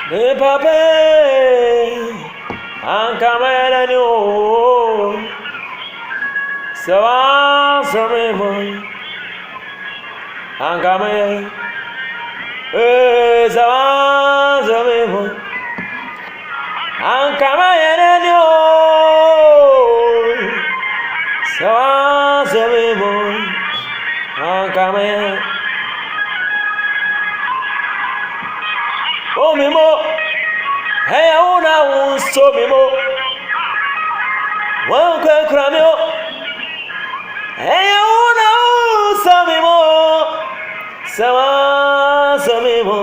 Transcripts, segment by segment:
Me pape ankamera ni o sawa samemo ankame sawa samemo ankamera ni o sawa samemo ankame o mimo hey una un so mimo wan kwa kramio hey una un so mimo sawa samemo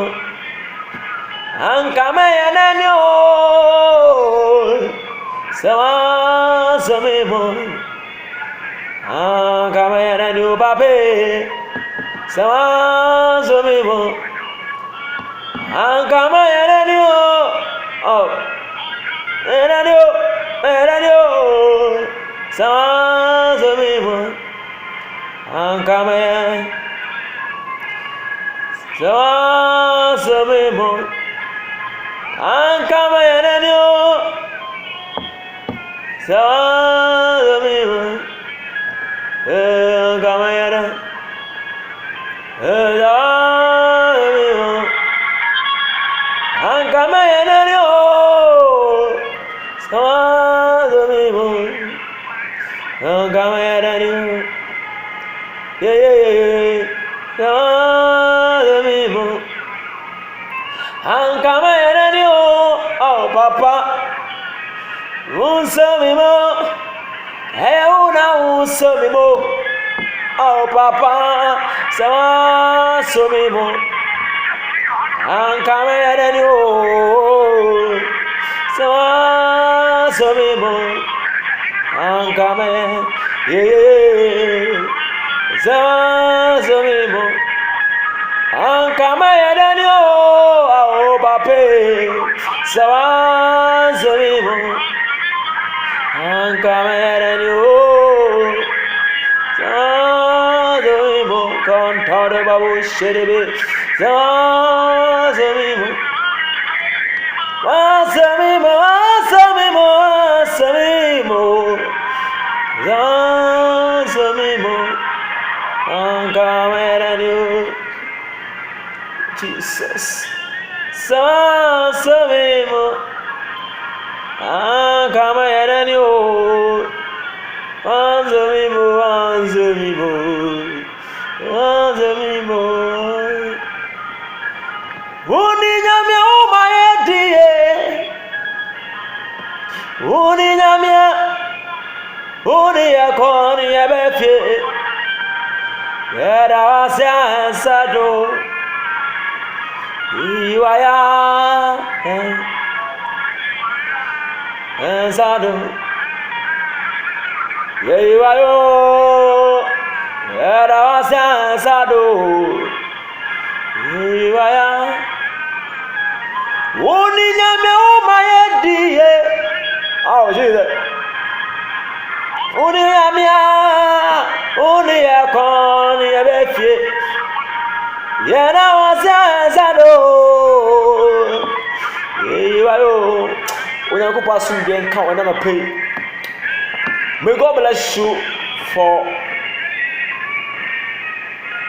ankame yananyo sawa samemo ankame yananyo pape sawa samemo ankame yananyo oh yananyo sawa samemo ankame sawa samemo ankame yananyo sawa samemo ankame yananyo ankame yananyo sawa samemo ankame yananyo yeah sawa samemo ankame yananyo oh papa unsamemo hey una unsamemo oh papa sawa samemo ankame yananyo sawa samemo ankame yeah sawa samemo ankame yananyo oh pape sawa samemo ankame yananyo sawa samemo kantare babu sherebe sawa samemo wasamemo wasamemo wasamemo wasamemo ankame yananyo Jesus sawa samemo ankame yananyo wasamemo wasamemo wasamemo uninyamya umayedie uninyamya uniyakoni yabefye yadawasya sado iwaya sado iwayo yadawasya sado iwaya uninyame umayedie oh Jesus uninyamya uniyakoni yabefye yadawasya sado iwayo unyakupa asumdwe nka wana mapei. May God bless you for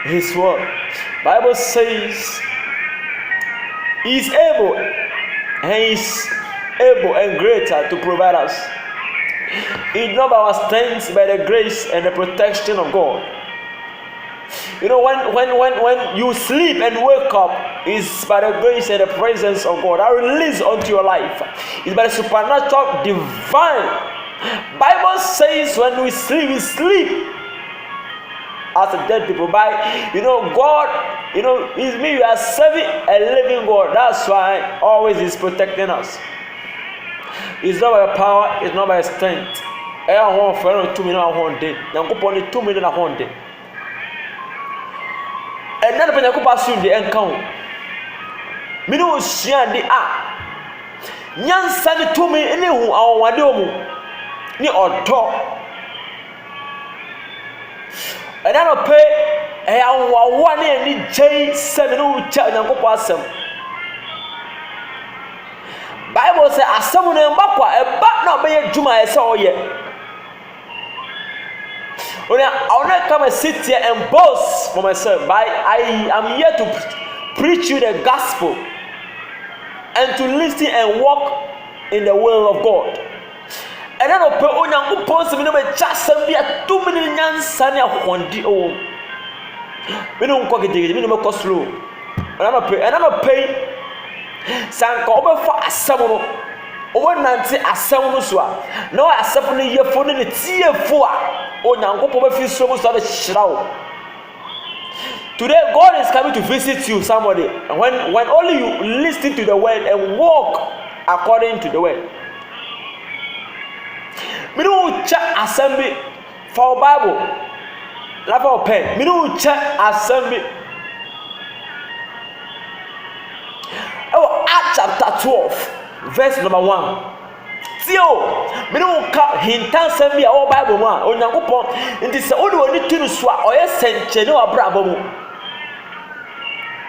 His word. Bible says He's able and greater to provide us. It's not by our strength, by the grace and the protection of God. You know, when you sleep and wake up, it's by the grace and the presence of God. I release onto your life. It's by the supernatural, divine. Bible says when we sleep as a dead people. By God, it's me. We are serving a living God. That's why always He's protecting us. It's not by power. It's not by strength. I want for 2 minutes. I want day. Now go on 2 minutes. I want day. And then when you go soon the encounter, me no share the nyansa ne to me ene hu awade omu ni odo ana no pe awawa ne ni jei se me no cha nyankopɔ asɛm Bible says asɛm no mbakwa ɛba na ɔbɛyɛ dwuma ɛsɛ ɔyɛ. I will not come and sit here and boast for myself, but I am here to preach you the gospel and to listen and walk in the will of God. And then open onyankopɔn sɛ me no bɛkyɛ asɛm bi a tumi ne nyansa ne ahoɔden wɔ mu. Me no nkɔ gidigidi, me no mɛkɔ slow. And I'm pay sanka wobɛfa asɛm no wobɛnante asɛm no so a na asɛm no yɛfo ne ne tiefo a onyankopɔn bɛfi so mu so bɛhyira wo. Today God is coming to visit you, somebody, when only you listen to the word and walk according to the word. Me no check assembly for Bible la for pen. Me no check assembly. Acts chapter 12 verse number 1. Tio me no ka hintan sem bia o Bible mu a onyankopɔn nti sɛ wode woni tunu so a ɔyɛ sɛnkyɛ ne wabrabɔ mu.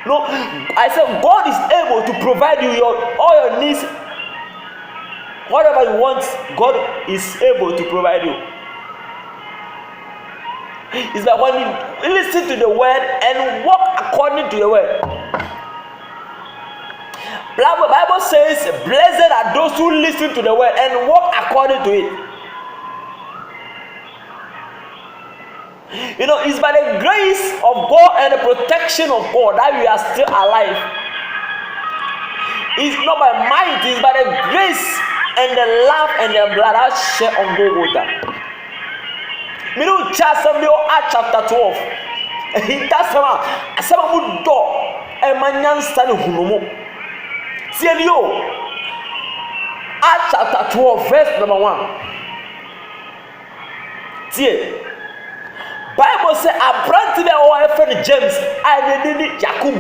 No, I said God is able to provide you all your needs. Whatever you want, God is able to provide you. It's like when you listen to the word and walk according to the word. The Bible says, blessed are those who listen to the word and walk according to it. You know, it's by the grace of God and the protection of God that we are still alive. It's not by might, it's by the grace and the love and the blood that shed on Golgotha. Me no chance of the Acts chapter 12. He does some good door and manyan stand hunumo. See you. Acts chapter 12, verse number 1. See. Bible say abrante be o friend James I dey Jacob.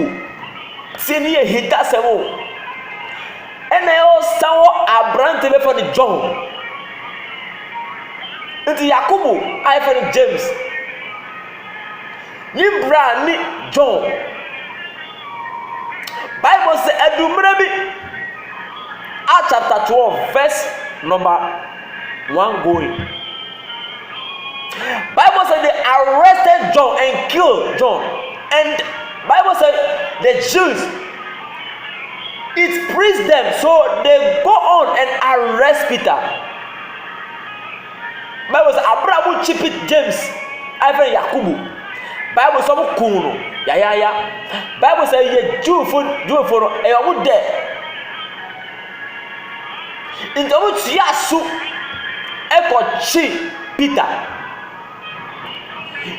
See ni he does some. And I also abrante be friend John. Nti Yakubu I friend James. Ni bra ni John. Bible say edumre bi Acts chapter 12 verse number 1 going. Bible said they arrested John and killed John. And Bible said the Jews, it pleased them, so they go on and arrest Peter. Bible said Abraham chipit James, Ivan Yakubu. Bible said kuno, ya. Bible said ye Jew for e omu there. In the omu tiasu eko Peter.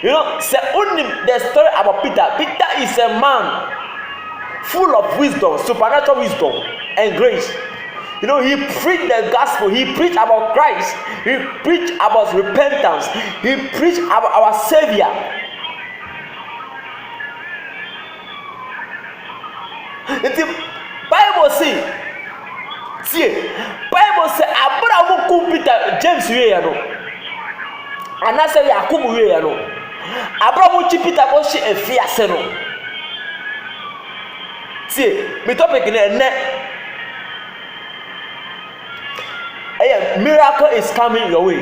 You know, say only the story about Peter. Peter is a man full of wisdom, supernatural wisdom and grace. You know, he preached the gospel. He preached about Christ. He preached about repentance. He preached about our Savior. The Bible say, Abraham kum Peter, James we no. And I say Yakubu we no. Abraham chi Peter ko she efiase no. See, me topic miracle is coming your way.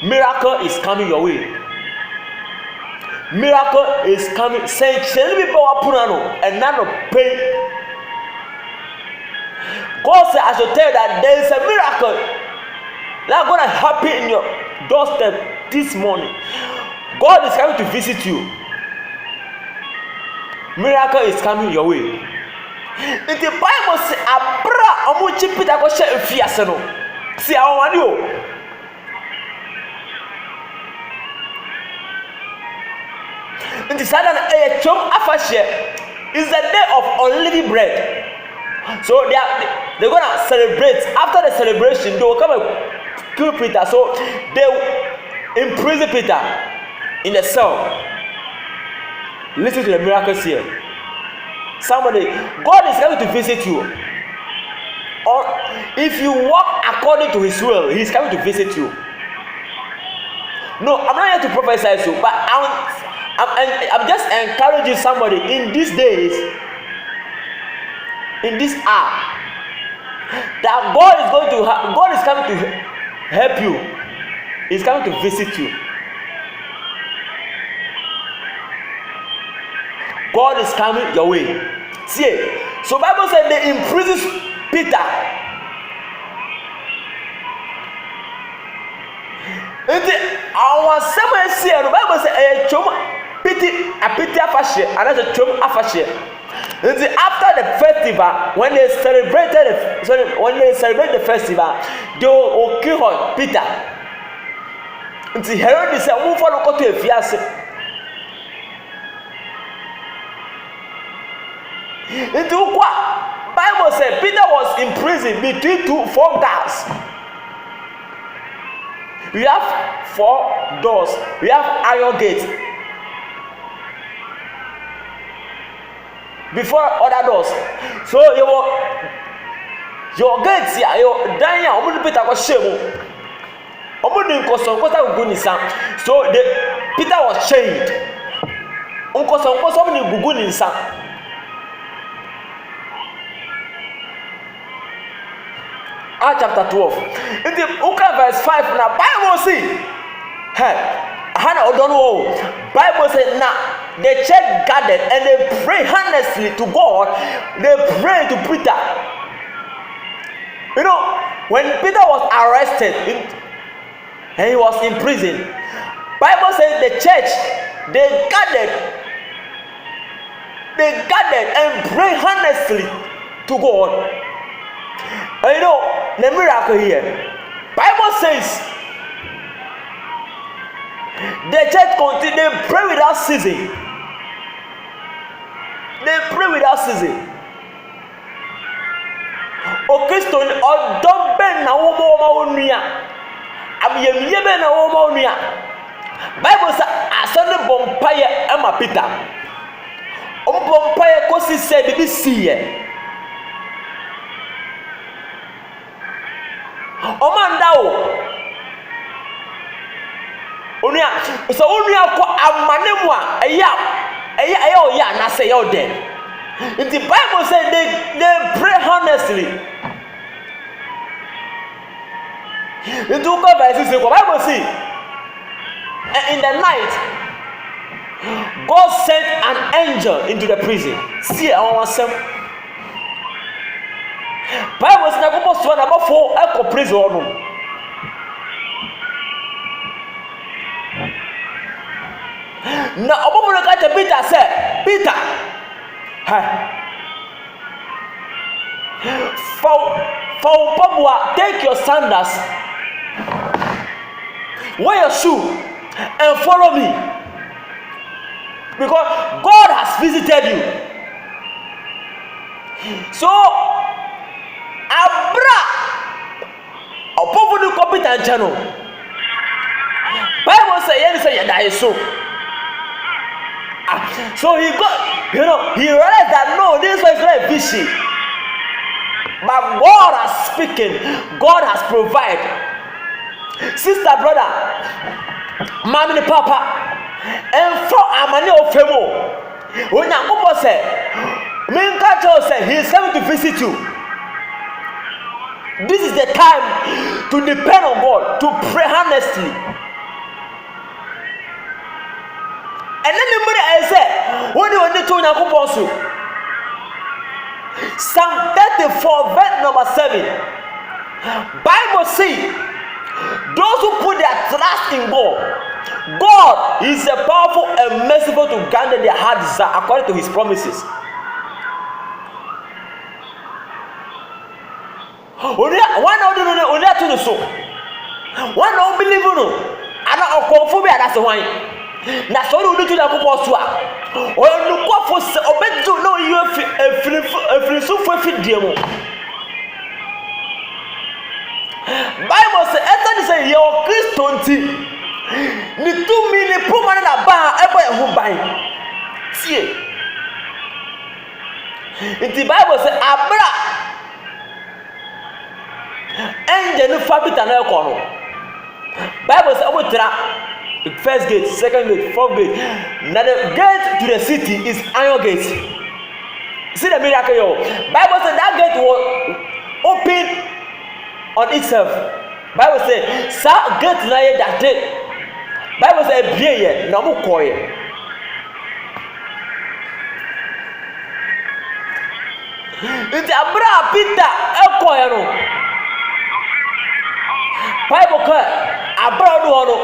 Miracle is coming your way. Miracle is coming. Say cheli people apunano and none of pain. God said I should tell you that there is a miracle that's gonna happen in your doorstep this morning. God is coming to visit you. Miracle is coming your way. In the Bible says, Abra omuchi Peter ko she efiase no. See how one you. In the Saturday chom afashe is the day of unleavened bread. So they're gonna celebrate. After the celebration, they will come and kill Peter. So they will imprison Peter in a cell. Listen to the miracles here. Somebody, God is coming to visit you. Or if you walk according to His will, He's coming to visit you. No, I'm not here to prophesy to you, but I'm just encouraging somebody in these days, in this hour. that God is coming to help you. He's coming to visit you. God is coming your way. See, so Bible said they imprisoned Peter. And our summer see the Bible said a pity afashe, and that's a chum afashe. And after the festival, when they celebrate the festival, they will kill Peter. And the Herod is a move for the country of Fiase. Into what Bible said Peter was in prison between four guards. We have 4 doors. We have iron gates before other doors. So your gates here, your Daniel, omu Peter was shame. Omu ni nkoso gugu ni sam. So Peter was chained. Nkoso ni gugu ni sam. Acts chapter 12. In the verse 5 now, Bible say, Hannah don't know. Bible said now the church gathered and they pray earnestly to God. They pray to Peter. You know, when Peter was arrested and he was in prison, Bible says the church they gathered and pray earnestly to God. And you know the miracle here. Bible says the church continue. They pray without ceasing. They pray without ceasing. O Christo o don ben na wo mo onua. Abiyemiye ben na wo mo onua. Bible say asone bompaye ema Peter. O bompaye kosi say bibi siye. Omandao onua so onua ko amanemu a eya o ya na say you there. In the Bible said they pray honestly. In the verse the Bible say in the night God sent an angel into the prison. See our some Bible says na go so na go for e prison no. Na obomo na ka Peter say Peter for Pabua, take your sandals, wear your shoe, and follow me. Because God has visited you. So, Abra, a powerful competent channel. Bible says, so he got, he realized that no, this was not a vision. But God has spoken, God has provided. Sister, brother, mommy, papa, and for Amani of Femo. When Yakubo said, Minkacho said, he is coming to visit you. This is the time to depend on God, to pray honestly. And then the money I said, what do you need to Yakubo? Psalm 34 verse number 7. Bible says, those who put their trust in God is a powerful and merciful to grant their heart desire according to his promises. Only to the soul. One don't believe in and not conform that's why. Na so you do to the couple so or you go for obedo no you free so for feed them. Bible say enter say your Christianity ni 2 million permanent aba ebo ho ban tie in the Bible say abra enje no fabita na ekono. Bible say obotra the first gate, second gate, fourth gate. Now the gate to the city is iron gate. See the miracle, yo. Bible said that gate was open on itself. Bible say sa gate na ye date. Bible say ebie ye na mo koye. Nti abra Peter ekoye no. Bible clear abra do no.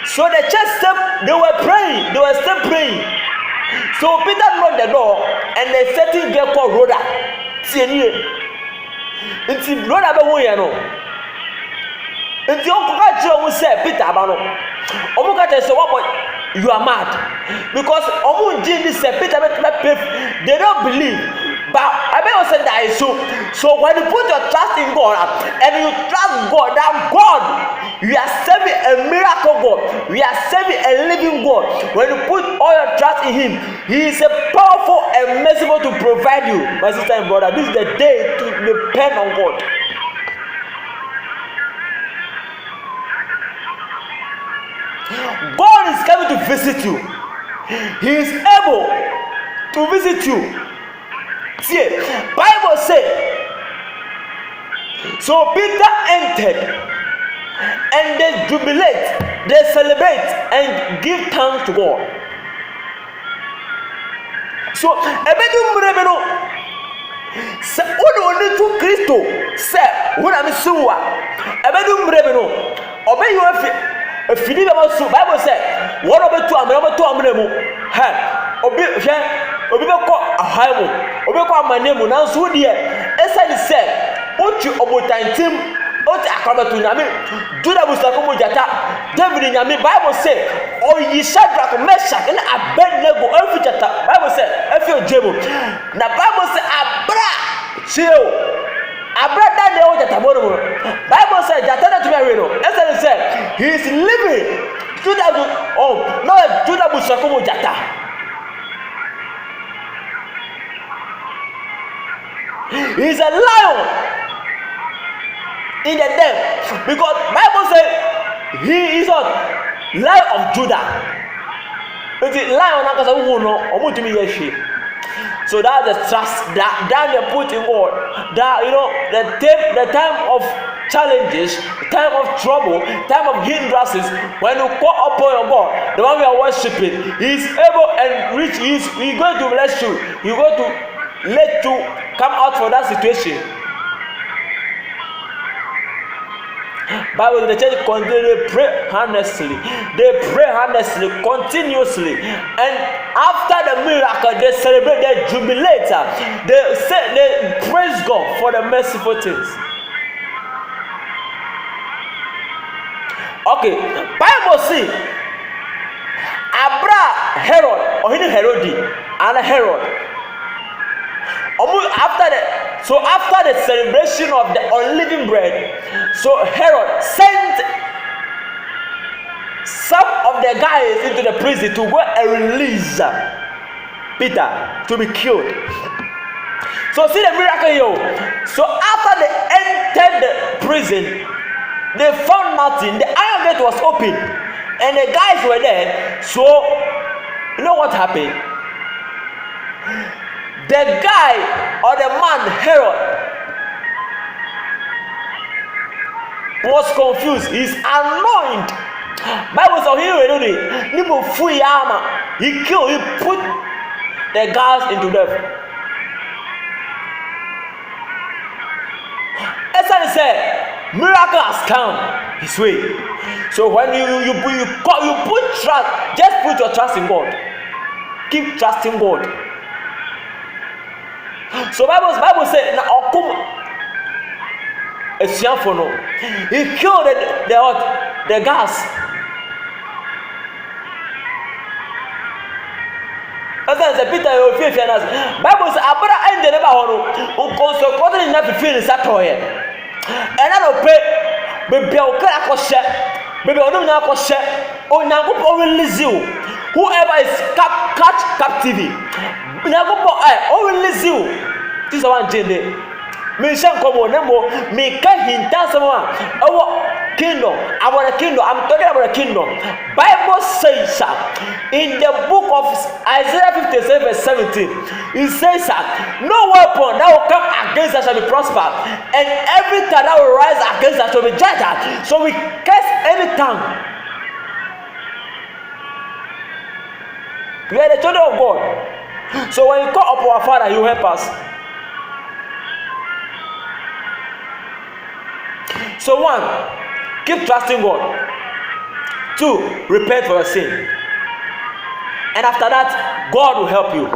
So the church step, they were praying, they were still praying. So Peter knocked the door and a certain girl called Rhoda. Nti Rhoda be wo ye no. Nti onkoka jiro mu say Peter aba no. Omuka tell say what boy you are mad because omu nji this say Peter they don't believe. But I bet you said that is so. So when you put your trust in God and you trust God, that God, we are serving a miracle God. We are serving a living God. When you put all your trust in Him, He is a powerful and merciful to provide you. My sister and brother, this is the day to depend on God. God is coming to visit you. He is able to visit you. See, Bible say. So Peter entered, and they jubilate, they celebrate, and give thanks to God. So ebedu mrebeno. Se odo to Kristo se wona me suwa. Ebedu mrebeno. Obe yo afidi be masu. Bible say, "Wona obetu amre mu." Ha, obi be ko ahaimu. Obi ko amanemu nanso de esa ni se otu obotantim oti akamatu nyame Juda busakomo jata David nyame. Bible say oyi Shadrach, Meshach and Abednego every jata. Bible say every ojebo na Bible say abra chill abra that dey o jata bono. Bible say jata na to be no esa ni say he is living Juda busakomo jata. He is a lion in the den because Bible says he is a lion of Judah. It's a lion akasa wo no omutumi yeshi. So that's the trust that Daniel put in God. That the time of challenges, time of trouble, time of hindrances, when you call upon your God, the one we are worshiping, He is able and rich. He is going to bless you. He is going to let you come out for that situation. Bible, the church continue, they pray earnestly. They pray earnestly, continuously. And after the miracle, they celebrate, they jubilate. They praise God for the merciful things. Okay, Bible see Abra Herod, or Herodi, and Herod. After the celebration of the unleavened bread, so Herod sent some of the guys into the prison to go and release Peter to be killed. So see the miracle here. So after they entered the prison, they found nothing. The iron gate was open, and the guys were there. So you know what happened? The guy or the man Herod was confused. He's annoyed. Bible says he killed. He put the guards into death. Esther said, "Miracle has come his way." So when you put trust, just put your trust in God. Keep trusting God. So Bible said, "Na okum esiafono." He killed the guards. As Peter, you feel fianas. Bible says, "Abra ende neba hono. Unkonso kote ni na fifini satoye." And I don't pay. Baby, I will cry. Baby, I don't know. Oh, now go release you. Whoever is catch captivity. Now go release you. This is one thing. Me shan komo nemo me ka hinta sama our kingdom. I'm talking about a kingdom. Bible says in the book of Isaiah 57 verse 17, it says that no weapon that will come against us shall be prospered, and every tongue that will rise against us shall be judged. So we curse any tongue. We are the children of God. So when you call upon our Father, He will help us. So 1, keep trusting God. 2, repent for your sin. And after that, God will help you.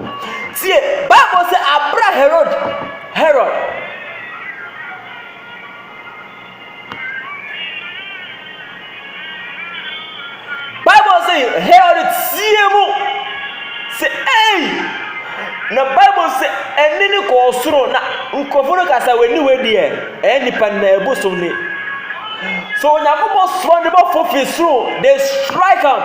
See, Bible says, Herod. Bible says, Herod say, hey. Na Bible say, enini ko osoro na nkofo no kasa weni wedi eni pa na ebosom ni. So Onyankopon soro ne ba fofi soro, they strike him.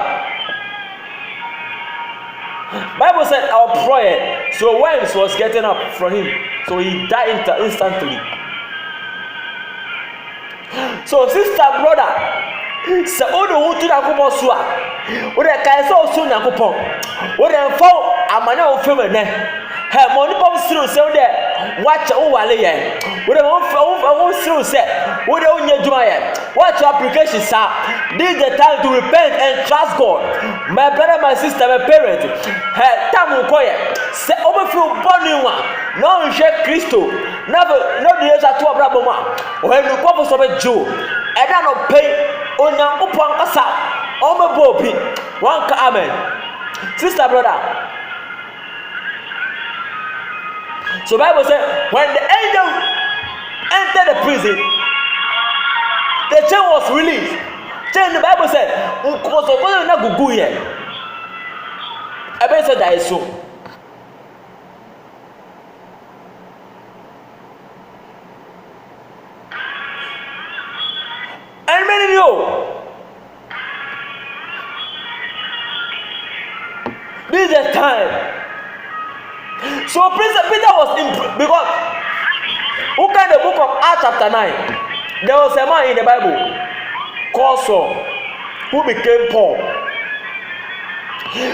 Bible said our prayer, so worms was getting up from him, so he died instantly. So sister, brother, se odo wutu Onyankopon so a, o de kai se osu Onyankopon, o de mfo amane o fem ne. He mo ni pom siro se o de wacha o wale ye. O de mo siro se o de onya djuma ye. Watch your application, sir. This is the time to repent and trust God. My brother, my sister, my parent. Tamu koye. Se obe fi boni wa. No nje Kristo. No the years atu abrabo ma. When you come for Joe. Eda no pay. Onyankopon kasa. Obe bobi. Wanka amen. Sister, brother. So Bible says when the angel entered the prison, the chain was released. Chain, the Bible said, "Nkoso na gugu ye." Ebe said that is so. And many of you, this is the time. So Peter was because who can the book of Acts chapter 9? There was a man in the Bible called Saul who became Paul.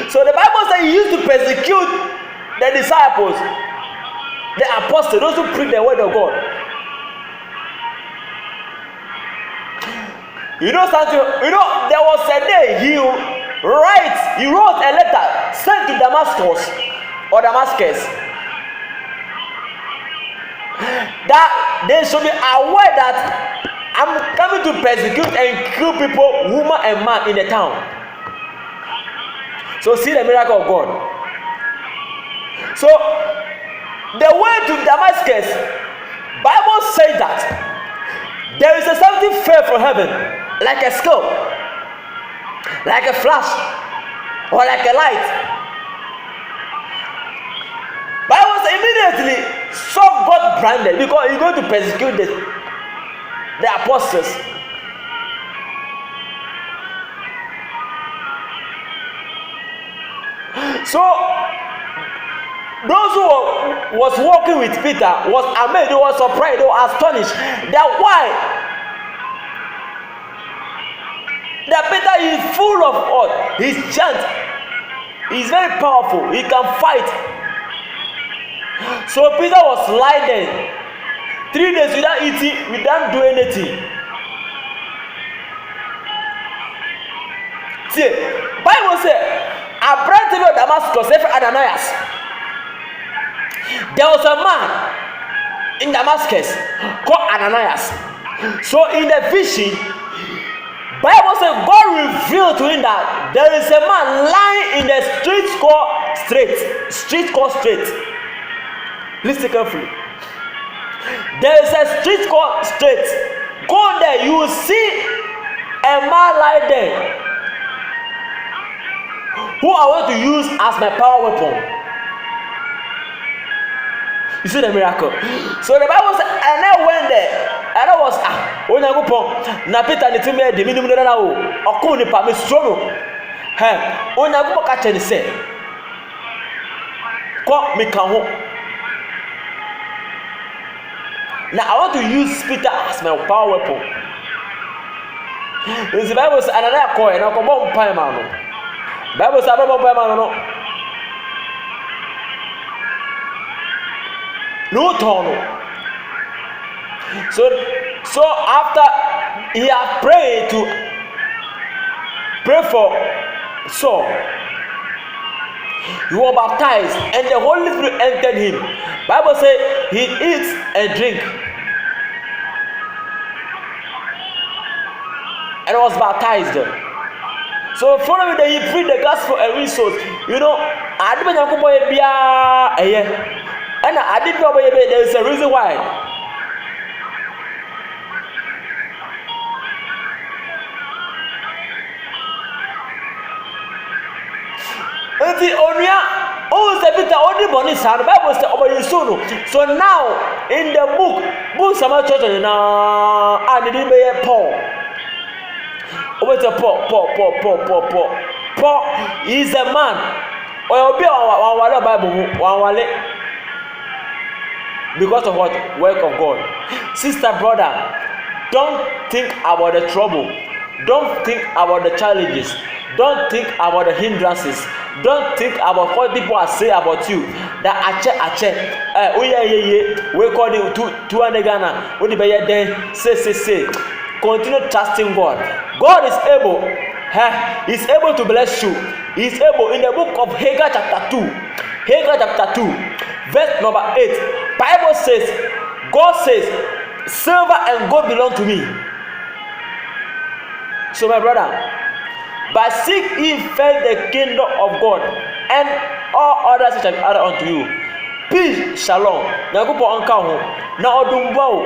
So the Bible says he used to persecute the disciples, the apostles, those who preach the word of God. You know something? You know there was a day he wrote a letter sent to Damascus that they should be aware that I'm coming to persecute and kill people, woman and man in the town. So see the miracle of God. So the way to Damascus, Bible says that there is something fell from heaven, like a skull, like a flash, or like a light. Bible says immediately Saul got branded because he's going to persecute the apostles. So those who was walking with Peter was amazed, they were surprised, they were astonished that why that Peter is full of all his chant. He's very powerful, he can fight. So Peter was lying 3 days without eating, without doing anything. See, Bible says, a branch of Damascus, Ananias. There was a man in Damascus called Ananias. So in the vision, Bible says God revealed to him that there is a man lying in the street called Straight. Listen carefully. There is a street called Straight. Go there, you will see a man lying there who I want to use as my power weapon. You see the miracle. So the Bible says, and I went there, and I was when I go pon na Peter ni timi de minimum na o okun ni pa me strono when I go catch ni say ko me kan ho. Now I want to use Peter as my power weapon. The Bible says, and I call and I come on pie man. Bible says about pie man no turn. So after he had prayed to pray for Saul, he was baptized, and the Holy Spirit entered him. Bible says he eats and drink, and was baptized. So following that, he preached the gospel and resource. I didn't know and I didn't know there is a reason why. So now in the book some church now and didn't be Paul. Over to Paul is a man. Or be on Bible because of what? Work of God. Sister, brother, don't think about the trouble. Don't think about the challenges. Don't think about the hindrances. Don't think about what people are saying about you. That we call it 200 Ghana. What the then say. Continue trusting God. God is able. He's able to bless you. He's able. In the book of Haggai chapter 2, verse number 8, Bible says, God says, silver and gold belong to me. So my brother, but seek ye first the kingdom of God, and all others shall be added unto you. Peace, shalom. Na go po anka ho. Na odumba